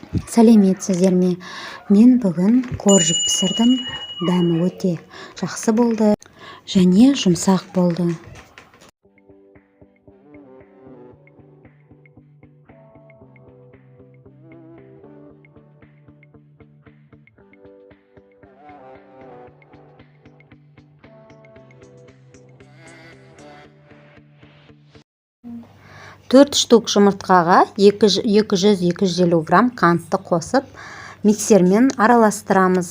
Сәлеметсіздер ме? Мен бүгін коржик пісірдім. Дәмі өте жақсы болды және жұмсақ болды. Төрт штук жұмыртқаға 200-250 грамм қантты қосып, миксермен араластырамыз.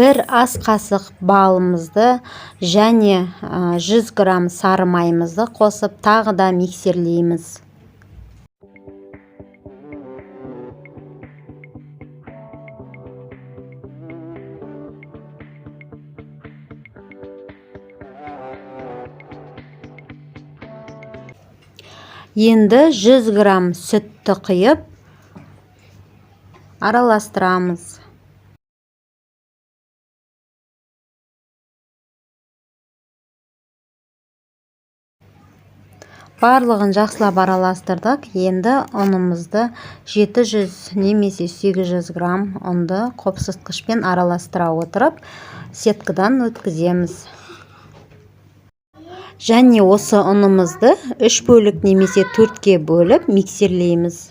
Бір ас қасық балымызды және 100 грамм сары майымызды қосып, тағы да миксерлейміз. Енді 100 грамм сүтті құйып араластырамыз. Барлығын жақсылап араластырдық. Енді ұнымызды 700 немесе 800 грамм ұнды қопсытқышпен араластыра отырып, сеткадан өткіземіз. Және осы ұнымызды 3 бөлік немесе 4-ке бөліп миксерлейміз.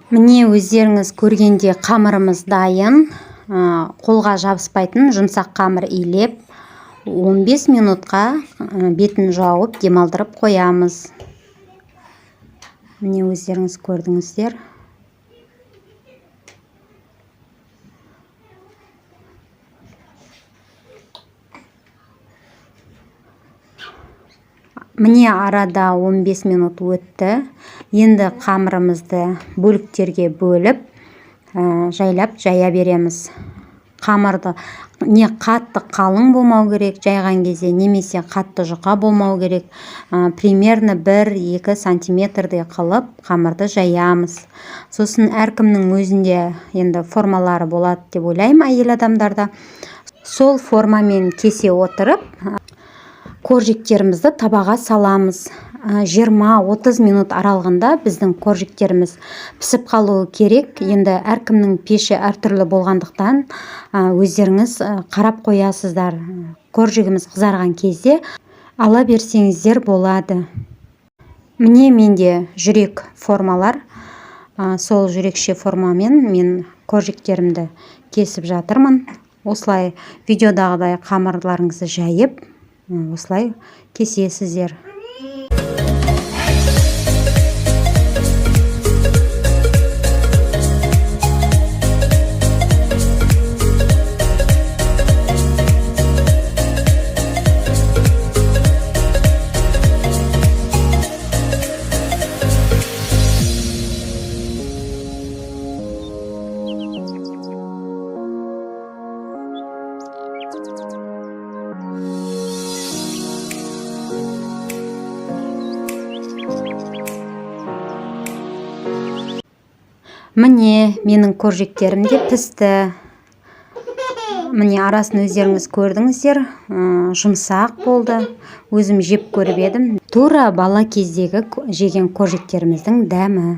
Міне өздеріңіз көргенде қамырымыз дайын. Қолға жабыспайтын жұмсақ қамыр илеп, 15 минутқа бетін жауып демалдырып қоямыз. Міне өздеріңіз көрдіңіздер. Міне арада 15 минут өтті. Енді қамырымызды бөліктерге бөліп, жайлап жая береміз. Қамырды не қатты қалың болмау керек жайған кезде, немесе қатты жұқа болмау керек. Примерно 1-2 сантиметрдей қылып қамырды жаямыз. Сосын әркімнің өзінде енді формалары болады деп ойлаймын әйел адамдарда. Сол формамен кесе отырып, коржиктерімізді табаға саламыз. 20-30 минут аралығында біздің коржиктеріміз пісіп қалуы керек. Енді әркімнің пеші әртүрлі болғандықтан өздеріңіз қарап қоясыздар. Коржигіміз қызарған кезде ала берсеңіздер болады. Міне менде жүрек формалар. Сол жүрекше формамен мен коржиктерімді кесіп жатырмын. Осылай видеодағыдай қамырларыңызды жайып, осылай кесесіздер. Міне менің коржиктерім де пісті. Міне арасын өздеріңіз көрдіңіздер. Жұмсақ болды. Өзім жеп көріп едім. Тура бала кездегі жеген коржиктеріміздің дәмі.